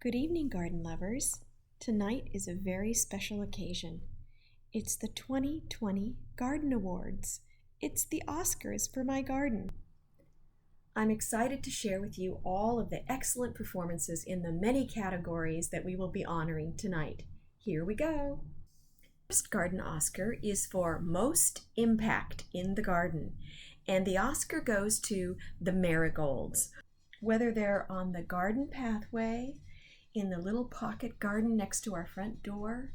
Good evening, garden lovers. Tonight is a very special occasion. It's the 2020 Garden Awards. It's the Oscars for my garden. I'm excited to share with you all of the excellent performances in the many categories that we will be honoring tonight. Here we go. The first garden Oscar is for Most Impact in the Garden, and the Oscar goes to the marigolds. Whether they're on the garden pathway, in the little pocket garden next to our front door,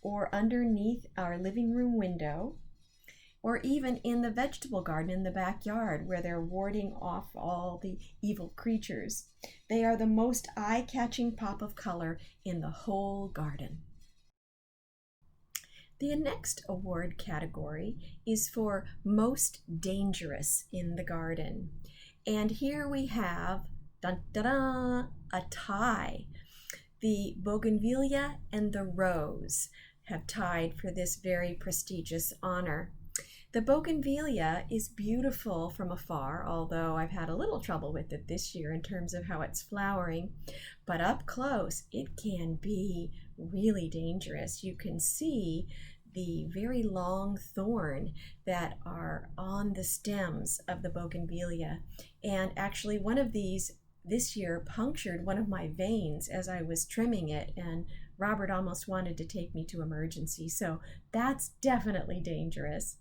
or underneath our living room window, or even in the vegetable garden in the backyard where they're warding off all the evil creatures. They are the most eye-catching pop of color in the whole garden. The next award category is for Most Dangerous in the Garden. And here we have, dun, dun, dun, a tie. The bougainvillea and the rose have tied for this very prestigious honor. The bougainvillea is beautiful from afar, although I've had a little trouble with it this year in terms of how it's flowering. But up close, it can be really dangerous. You can see the very long thorn that are on the stems of the bougainvillea. And actually one of these this year punctured one of my veins as I was trimming it, and Robert almost wanted to take me to emergency. So that's definitely dangerous.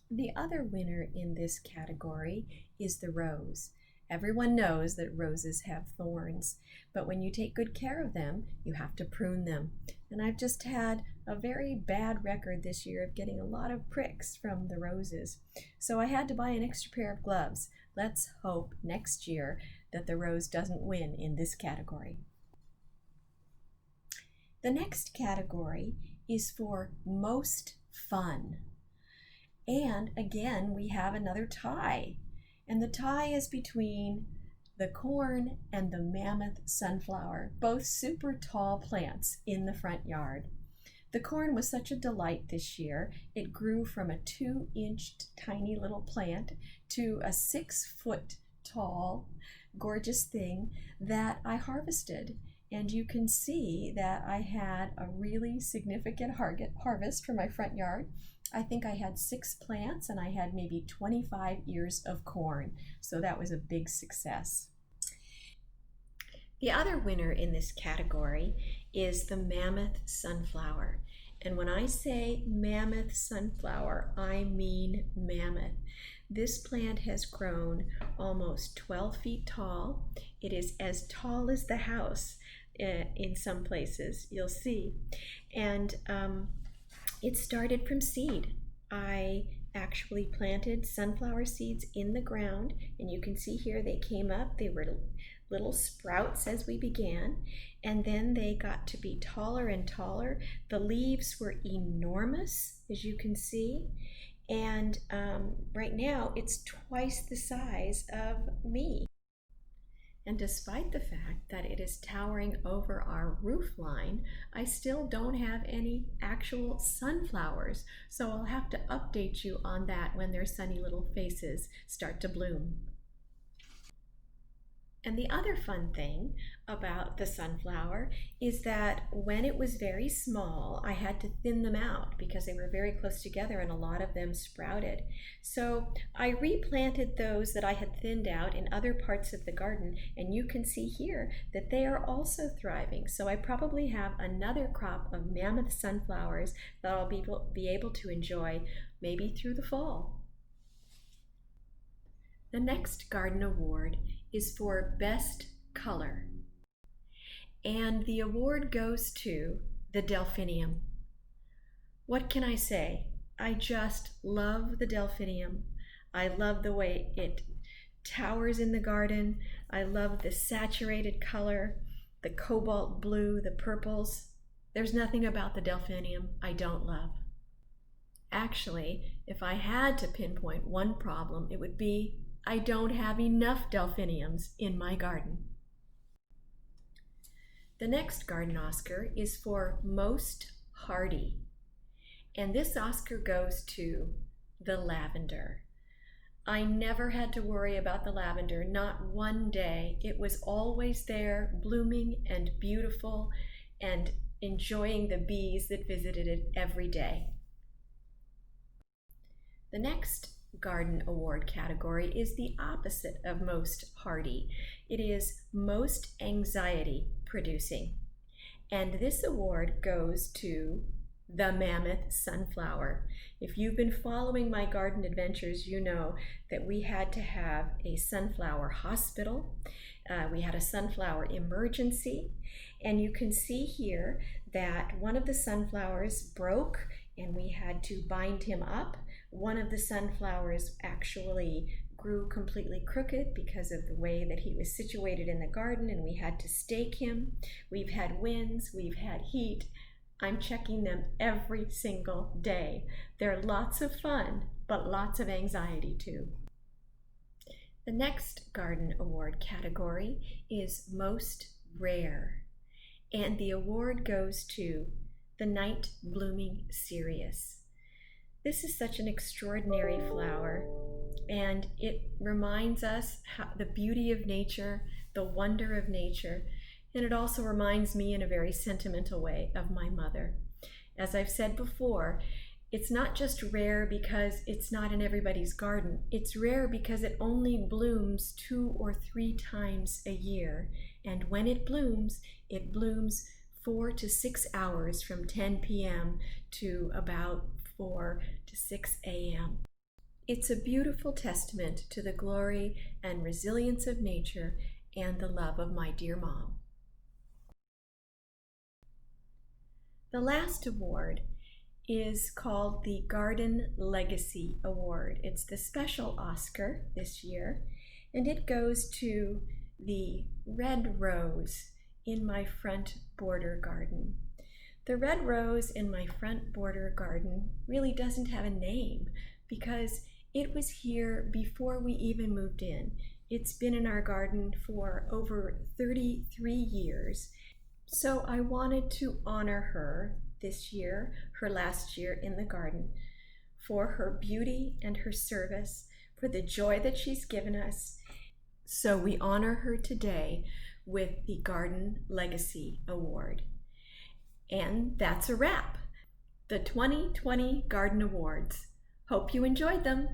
The other winner in this category is the rose. Everyone knows that roses have thorns, but when you take good care of them, you have to prune them. And I've just had a very bad record this year of getting a lot of pricks from the roses. So I had to buy an extra pair of gloves. Let's hope next year that the rose doesn't win in this category. The next category is for Most Fun. And again, we have another tie. And the tie is between the corn and the Mammoth Sunflower, both super tall plants in the front yard. The corn was such a delight this year. It grew from a 2-inch tiny little plant to a 6-foot tall, gorgeous thing that I harvested. And you can see that I had a really significant harvest for my front yard. I think I had 6 plants and I had maybe 25 ears of corn. So that was a big success. The other winner in this category is the Mammoth Sunflower. And when I say Mammoth Sunflower, I mean mammoth. This plant has grown almost 12 feet tall. It is as tall as the house in some places, you'll see. And it started from seed. I actually planted sunflower seeds in the ground, and you can see here they came up. They were little sprouts as we began, and then they got to be taller and taller. The leaves were enormous, as you can see, and right now it's twice the size of me. And despite the fact that it is towering over our roof line, I still don't have any actual sunflowers. So I'll have to update you on that when their sunny little faces start to bloom. And the other fun thing about the sunflower is that when it was very small, I had to thin them out because they were very close together and a lot of them sprouted. So I replanted those that I had thinned out in other parts of the garden, and you can see here that they are also thriving. So I probably have another crop of Mammoth sunflowers that I'll be able to enjoy maybe through the fall. The next garden award is for Best Color. And the award goes to the delphinium. What can I say? I just love the delphinium. I love the way it towers in the garden. I love the saturated color, the cobalt blue, the purples. There's nothing about the delphinium I don't love. Actually, if I had to pinpoint one problem, it would be I don't have enough delphiniums in my garden. The next garden Oscar is for Most Hardy. And this Oscar goes to the lavender. I never had to worry about the lavender, not one day. It was always there, blooming and beautiful, and enjoying the bees that visited it every day. The next garden award category is the opposite of most hardy. It is most anxiety producing. And this award goes to the Mammoth Sunflower. If you've been following my garden adventures, you know that we had to have a sunflower hospital. We had a sunflower emergency, and you can see here that one of the sunflowers broke and we had to bind him up. One of the sunflowers actually grew completely crooked because of the way that he was situated in the garden, and we had to stake him. We've had winds, we've had heat. I'm checking them every single day. They're lots of fun, but lots of anxiety too. The next garden award category is most rare, and the award goes to the night blooming cereus. This is such an extraordinary flower, and it reminds us the beauty of nature, the wonder of nature, and it also reminds me in a very sentimental way of my mother. As I've said before, it's not just rare because it's not in everybody's garden. It's rare because it only blooms 2 or 3 times a year, and when it blooms 4 to 6 hours from 10 p.m. to about 4 to 6 a.m. It's a beautiful testament to the glory and resilience of nature and the love of my dear mom. The last award is called the Garden Legacy Award. It's the special Oscar this year, and it goes to the red rose in my front border garden. The red rose in my front border garden really doesn't have a name because it was here before we even moved in. It's been in our garden for over 33 years. So I wanted to honor her this year, her last year in the garden, for her beauty and her service, for the joy that she's given us. So we honor her today with the Garden Legacy Award. And that's a wrap. The 2020 Garden Awards. Hope you enjoyed them.